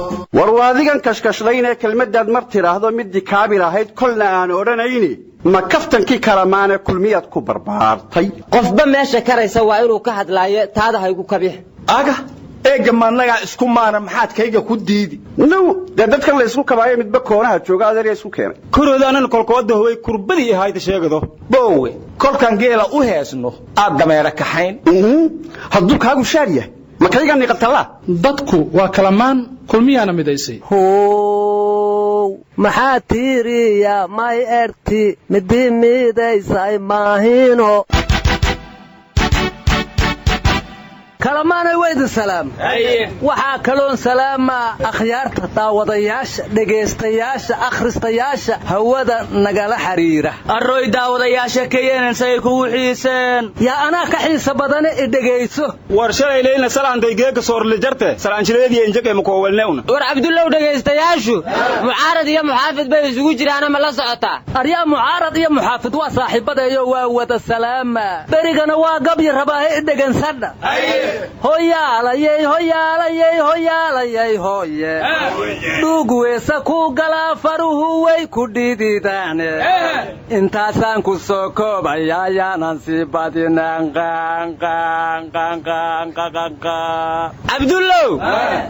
warwaadigan kashkashlayna kelmadaad mar tiraahdo mid kaabir ahayd kulna aan oranayni ma kaftankii kalamaana kulmiyad ku barbaartay qofba meesha karaysa waa inuu ka hadlaayo taada haygu kabix aga eega maanaga isku maana maxaad kayga ku diidi no dadkan la isku kabaayo midba koonaha jooga adeer isku keenay kuroodanan kolkooda way kurbadii ahayd sheegado boowe kolkan geela u heesno aad dameera kaxayn hadduu kaagu shaariya ma kayga niqatala dadku waa kalamaan kulmiyana midaysay maxaa tiiriya may erti midi midaysay maahino kalamaanay weydi salaam waxaa kaloon salaama akhyaarta daawadayaasha dhegaystayaasha akhristayaasha hawada nagala xiriira arooy daawadayaasha keenan say kugu xiiseen yaa anaa ka xiisa badan dhegayso war shalay leeyna salaantay geeka soorle jarte salaanjileedii injaqay ma koowalneuna war abdullah dhegaystayaashu mucaarad iyo muxaafid bay isugu jiraan ma la socotaa aryaa mucaarad iyo muxaafid waa saaxiibadeeyo waa wada salaama berigana waa gabyi rabaa dhegaysadha hoyaalayay hoyaalayay hoyaalayay hoye dhug weesa ku gala faruhu way ku dhididaan intaasaan ku soo koobaya yaanan si badinaan abdullah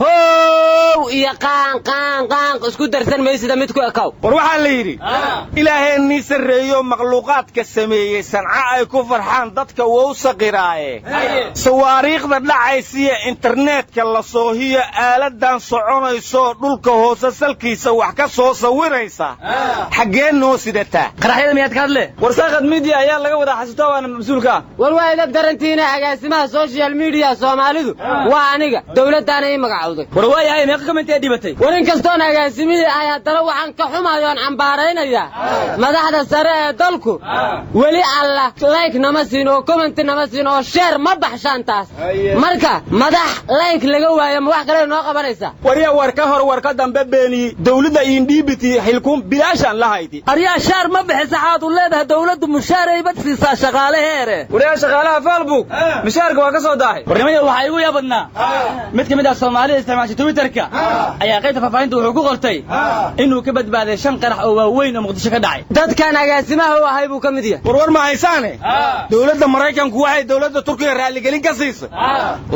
how iyo qaan isku darsan meesida mid ku akaw war waxa la yiri ilaahay ni sareeyo makhluuqaadka sameeyay sanca ay ku farxaan dadka wuu saqiraaye sawaariiqda dhacaysiya internetka la soo hiyo aaladan soconayso dhulka hoose salkiisa wax ka soo sawiraysa xageen noo sidata qaraxyada miyaad ka hadle warsaaqad media ayaa laga wada xasuusta waana mas'uulka war waa ila darantiina agaasimaha social media Soomaalidu waa aniga dawladana ay magacawday war waa yahay meeqa comment ay dhibatay war in kasto agaasimida ay hadana waxaan ka xumaayeen cambaaraynaya madaxda sare ee dalku wali alla like nama siino comment nama siino share ma baxshaan taas marka madax like laga waayo wax kale noo qabanaysa wariya war ka hor war ka dambe beeni dawladda indibiti xilkum bilaashan lahayti ariya shaar ma bixisaaad u leedahay dawladdu mushaaray bad siisaa shaqaalaheere wariya shaqaalaha Facebook mushaarka waa ka soo daahay warnimada waxa igu yaabadnaa mid kamid ah Soomaaliya isticmaashay Twitterka ayaa qaybta faafahinta wuxuu ku qortay inuu ka badbaaday 5 qarax oo waaweyn oo Muqdisho ka dhacay dadkan agaasimaha u ahay buu kamid yahay war ma haysaane dawladda Mareykanku waxay dawladda Turkiga raali gelin ka siisay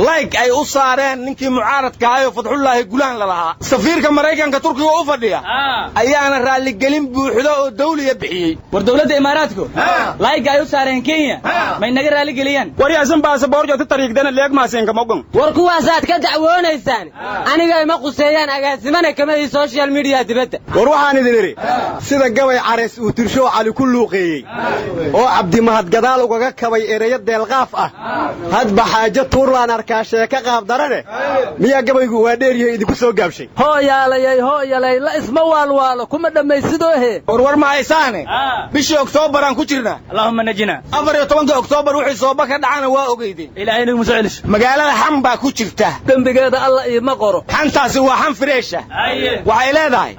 like ay u saareen ninkii mucaaradka ahaa Fadxullaahi Gulaan la lahaa safiirka Mareykanka Turkiga u fadhiya ayaana raali gelin buuxdo oo dawliga bixiyay war dawladda Imaaraadku like ay u saareen Kenya ma inaga raali geliyaan war yaasan baasaboor jota tariiqdana leeg maasin kama ogon war kuwaas aad ka dacwoonaysaan aniga ma quseeyaan agaasimana kamid social media dibadda war waxaan idin iri sida gabay careys uu tirsho cali ku luuqeeyay oo Cabdi Mahad gadaal uga kabay ereyo deelqaaf ah hadba xaajo tuurlaan arkaa sheeka qaab darane miya gabaygu waa dheeriyo idinku soo gaabshay hooyaalayay la isma waalwaalo kuma dhamaysidoo he war ma haysaane bishii Oktoobar aan ku jirnaa Allahumma najina 14 Oktoobar wixii soo baka dhacana waa ogeydeen ilaahay inuu musacilish magaalada xam baa ku jirta dambigeeda alla ima qoro xantaasi waa xan freesha waxay leedahay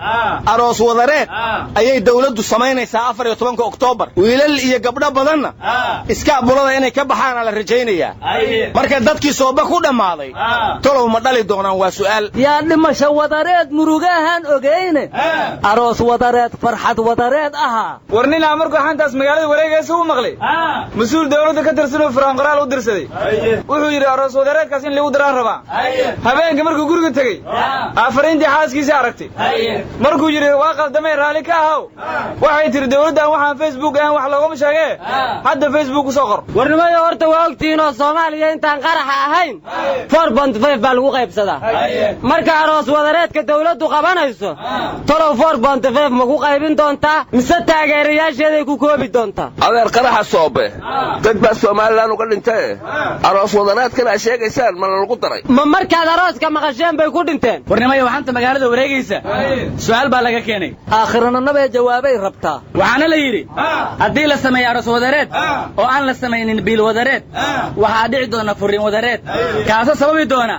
aroos wadareed ayay dawladdu samaynaysaa 14 Oktoobar wiilal iyo gabdho badanna iska bulada inay ka baxaan la rajaynayaa marka dadkii sooba ku dhamaaday tolow ma dhali doonaan waa su'aal yaa dhimasho wadareed murugahan ogeyne aroos wadareed farxad wadareed aha warnina markuu xantaas magaalada wareegaysa u maqlay mas'uul dawladda ka tirsan oo Faraan Qaraal u dirsaday wuxuu yiri aroos wadareedkaas in lagu daraan rabaa habeenka markuu guriga tagay afariintii xaaskiisa aragtay markuu yiri waa qaldamay raali ka ahaw waxay tiri dawladdan waxaan Facebook aan wax looga sheegay hadda Facebook soo qor warnimada horta waa ogtiin oo Soomaaliya intaan qaraxa ahayn 4.5 baa lagu qaybsadaa marka aroos wadareedka dawladdu qabanayso tolo 4.5 ma ku qaybin doontaa mise taageerayaasheeday ku koobi doontaa adeer qaraxa soobe dad baa Soomaaliland uga dhintay aroos wadareedkan ay sheegaysaan ma lagu daray ma markaad arooska maqasheen bay ku dhinteen warnimada waxanta magaalada wareegaysa su'aal baa laga keenay aakhirana nabay jawaabay rabtaa waxaana la yiri hadii la sameeyo aroos wadareed oo aan la sameeynin biil wadareed waxa dhici doona furin wadareed kaasa sababi doona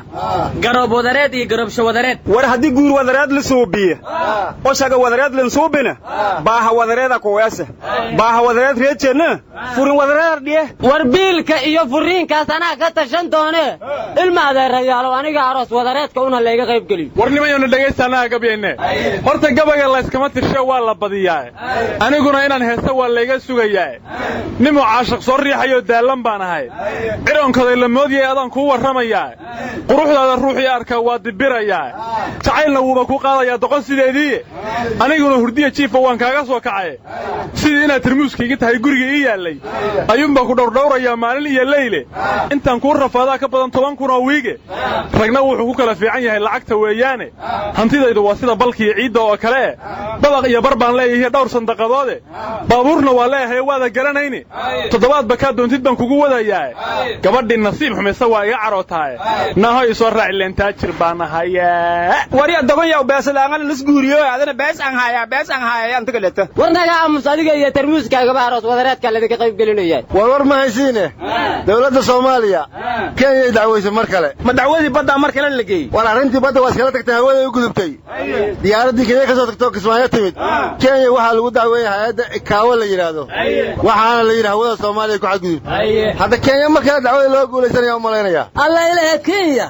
garoob wadareed iyo garoobsho wadareed war hadii guur wadareed la soobiyo oo shaga wadareed la soobina baaha wadareeda kuwaasa baaha wadareed reejena furin wadareed dhiye war biilka iyo furiinkaas anaa ka tashan doone ilma adeerayaal aniga aroos wadareedka una leega qayb galiyo warnimayna dhageysanaa gabyayne horta gabayga la iskama tirsho waa la badiyaa aniguna inaan heeso waa layga sugayaa nimo caashiq soo riixayo daalan baan ahay ciroonkaday la moodiyay adaan ku warramayaa quruxdaada ruuxii arka waa dibirayaa jacaylna wuuba ku qaadayaa doqon sideedii aniguna hurdiya jiifa waan kaaga soo kacay sidii inaad tirmuuskayga tahay guriga ii yaalay ayuunbaa ku dhowrdhowrayaa maalin iyo leyle intaan kuu rafaadaa ka badan 10 kun oo wiige ragna wuxuu ku kala fiican yahay lacagta weeyaane hantidaydu waa sida balkiyo ciidda oo kale dabaq iyo bar baan leeyahay dhowr sandaqadoode baabuurna waa leeyahay waada garanayni toddobaadba ka doontid baan kugu wadayaa gabadhii nasiib xumaysa waa iga carootaay nahoy soo raaci leentaa jir baan ahayaa wariya dabayow beesalaangan lisguuriyo adana bees aan hayaa anta galata warnaga aamus adiga iyo tarmuuskaaga baaroos wadareedka la ka qayb gelinayay war ma haysiine dawladda Soomaaliya Kenya dacwayso mar kale ma dacwadii badda mar kale la geeyay war arrintii badda waa iskala tagtay hawada u gudubtay diyaaradii Kenya ka soo tagtay Kismaayo timid Kenya waxa lagu dacweeyay hay'adda ICAO la yiraahdo waxaana la yiraahdaa hawada Soomaaliya ku xadgudub hadda Kenya marka dacwada loo guuleysanayo malaynaya alla ilaahay Kenya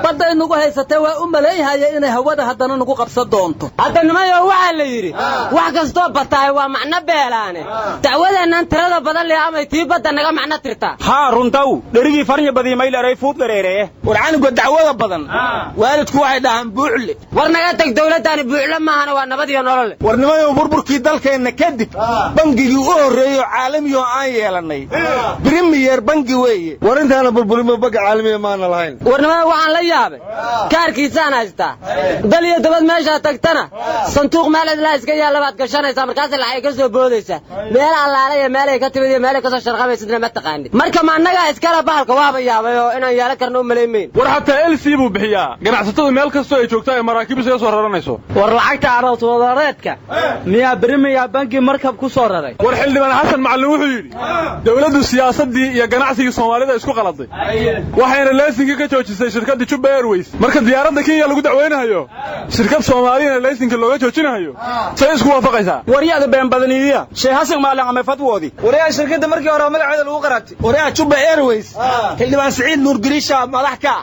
badda inagu haysatay waa u maleeyahay inay hawada haddana nagu qabsan doonto hadda nimayo waxa la yiri wax kasto bataay waa macna beelaane dacwadeenan tirada badan leh ama tii badda naga macna tirta ha runtaw dherigii farnya badii mayl aray fuud gareereye war anigu dacwada badan waalidku waxay dhahan buuxle war naga tag dawladdan buuxle maahana waa nabad iyo nolol war nimayo burburkii dalkeena kadib bangigii u horeeyo caalamiyo aan yeelanay premier bangi weeye war intaana burburimo bangi caalamiyo maana lahayn war nimayo waxaan la yaabay kaarkiisaan haystaa dal iyo dabad meesha tagtana sanduuq maalad la iska yaalabaad gashanaysa markaas lacag ka soo boodaysa meel allaale iyo meel ay ka timid iyo meel ka soo sharqamaysidna ma taqaanid marka ma annaga iskala bahalka waaba yaabay oo inaan yeelan karno u maleeymeen war hatta LC buu bixiyaa ganacsatada meel kasto ay joogtaa maraakiib iska soo raranayso war lacagta aroos wadareedka miyaa premier banki markab ku soo raray war xildhibaan Xasan Macallin wuxuu yiri dawladdu siyaasadii iyo ganacsiga Soomaalida isku qaladay waxayna laysanka ka joojisay shirkadda Juba Airways marka diyaaradda Kenya lagu dacweynayo shirkad Soomaaliyeed laysanka looga joojinayo say isku waafaqaysaa wariyada been badaniya Sheikh Xasan Macallin ama fatwoodi wariyaha shirkadda markii hore magaceeda lagu qaraabtay wariyaha Juba Airways xildhibaan Saciid Nuur Gariisha madaxka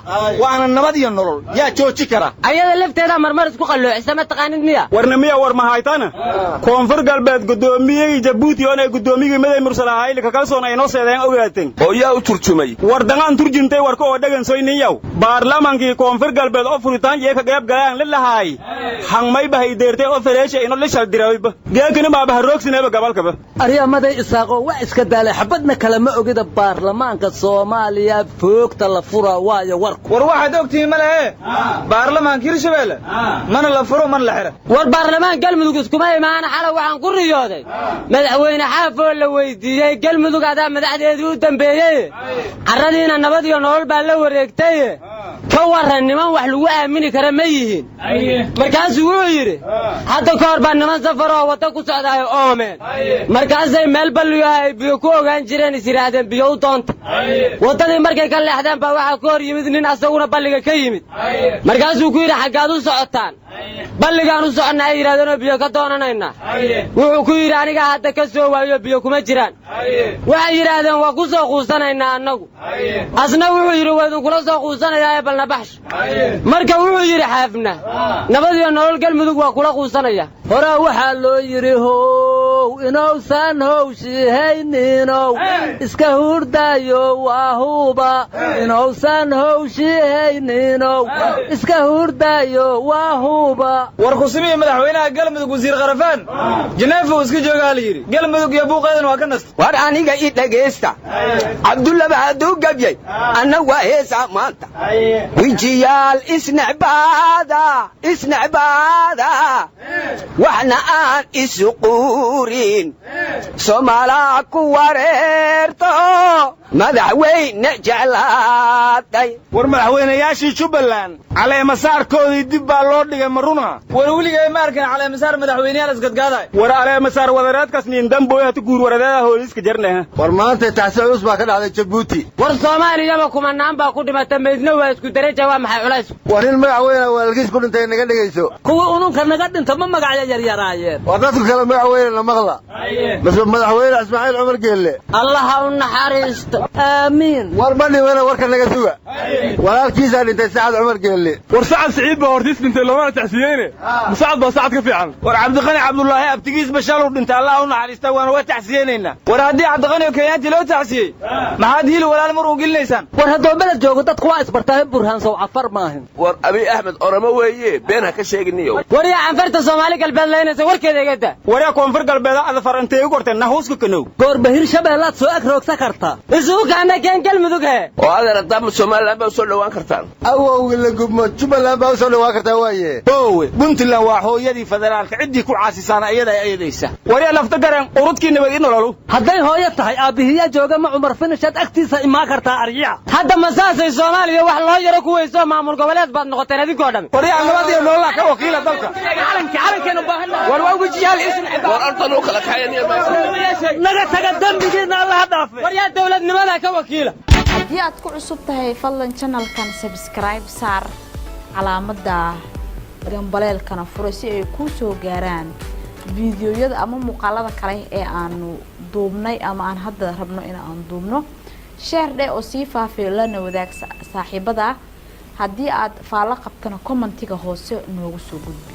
waana nabad iyo nolol yaa jooji kara ayada lafteeda marmar isku qalloocisa ma taqaanid miya warnamiya war ma haytana koonfur galbeed gudoomiyay Djibouti oo ay gudoomiyay maday mursalahay ka kalsoon ay noo seedeen ogaateen oo yaa u turjumay war dangaan turjintay warka oo dhagan soyniyow baarlamaankii koonfur galbeed oo furitaan ee ka qayb galaan la lahaay hangmay bahay deertay oo faleesha inoo la shal dirayba geekina ma baha roogsinaba gabalkaba ariyamaday isaaqo wax iska daalay xabadna kala ma ogida baarlamaanka Soomaaliya foogta la fura waayo warku war waxaad ogtiin ma lehe baarlamaanka Hirshabelle mana la furo man la xira war baarlamaan galmudug iskuma imaan xala waxaan ku riyooday madaxweyne xaafoo la weydiiyay galmudug adaa madaxdeedii u dambeeyay caradiina nabad iyo nolol baa la wareegtay ka waran niman wax lagu aamini kara ma yihiin markaasuu wuxuu yiri hadda ka hor baa niman safar oo wada ku socdaay oomeen markaasay meel balliyo ay biyo ku ogaan jireen isiraadeen biyo u doonta wadadii markay ka leexdeen baa waxa ka hor yimid nin asaguna balliga ka yimid markaasuu ku yiri xagaad u socotaan balligaan u soconnaa ay yiraahdeen biyo ka doonanayna wuxuu ku yiri aniga hadda ka soo waayo biyo kuma jiraan waxay yiraahdeen waa ku soo quusanaynaa annagu asna wuxuu yiri waa kula soo quusanayaa balna baxsh marka wuxuu yiri xaafna nabad iyo nolol galmudug waa kula quusanaya hore waxa loo yiri how inoosan howshihayniinow iska hurdaayo waa huba inoosan howshihayniinow iska hurdaayo waa huba war ku simiye madaxweynaha galmudug wasiir qarafaan Janaafo iska joogaa la yiri galmudug iyo buuqadan waa ka nast war aniga ii dhageysta Abdullah Baadu gabyay anna waa heesa maanta wijiyaal isnacbaada waxna aan isuquurin Soomaaliya ku wareerto madaxweyne jeclaaday war madaxweynayaashii Jubbaland caleema saarkoodii dib baa loo dhigay maruna war waliga ma arkan caleema saar madaxweynayaal isgadgaaday war caleema saar wadareedkaas nin damboya tu guur waradeeda hooliska jarnaa war maanta taxsiil cusub baa ka dhacday Djibouti war Soomaaliya kuma naan baa ku dhimatay meedna waa isku daraja waa maxay culays war in madaxweyne walaalkiis ku dhintay naga dhigayso kuwa ununka naga dhinta ma magacyo yar yaraayeen war dadku kala madaxweyne la maqla بس مدحوينه اسماعيل عمر قيله الله ونحرست آمين وربني وانا وركن لقى سوق walaalkiisa dhintay Saad Umar Geelle war Saad Saciid ba hortiis dhintay lama taxsiyeene Saad ba Saad ka fiican war Cabdiqani Cabdullaahi abtigiis bashaal u dhintay Allah u naxariista waana waa taxsiyeynayna war haddii Cabdiqani oo Kenyaati loo taxsiyey maxaad hiil walaal mar u gilinaysaan war haddoo balad joogo dadku waa isbartaa burhaan soo afar maahin war Abi Ahmed orama weeye been ha ka sheegniyo war yaa anfarta Soomaali galbeed leynaysa warkeeda igada war yaa koonfur galbeed aad farantay u gortay nahuuska kanow goor bahir shabeelaad soo agroogsa karta isugu kaana keen galmudug he oo adeer dam Soomaaliland ba soo dhawaan kartaan awowga la gubmo Jubaland baa soo dhawaan kartaa waaye oowe Puntland waa hooyadii federaalka cidii ku caasisana iyada ay ayadaysa war yaa lafta garan urudkii nabad in nololu hadday hooyo tahay aabihiya jooga ma Umar Finishad agtiisa imaa kartaa arjiya hadda masaasay Soomaaliya wax loo yaro ku weyso maamul goboleed baad noqotay adinkoo dhan war yaa nabad iyo nolol ka wakiila dalka calankeenu baahanaa war waa wajiyaal isna war artan oo kala kaayaniyo naga taga dambigiina Allah dhaafay war yaa dawladnimada ka wakiila haddii aad ku cusub tahay fadlan channelkan subscribe saar calaamadda gambaleelkana furo si ay ku soo gaaraan fiidiyoyada ama muuqaalada kale ee aanu duubnay ama aan hadda rabno in aan duubno share dhe oo sii faafiyo lana wadaag saaxiibada haddii aad faalo qabtana commentiga hoose noogu soo gudbi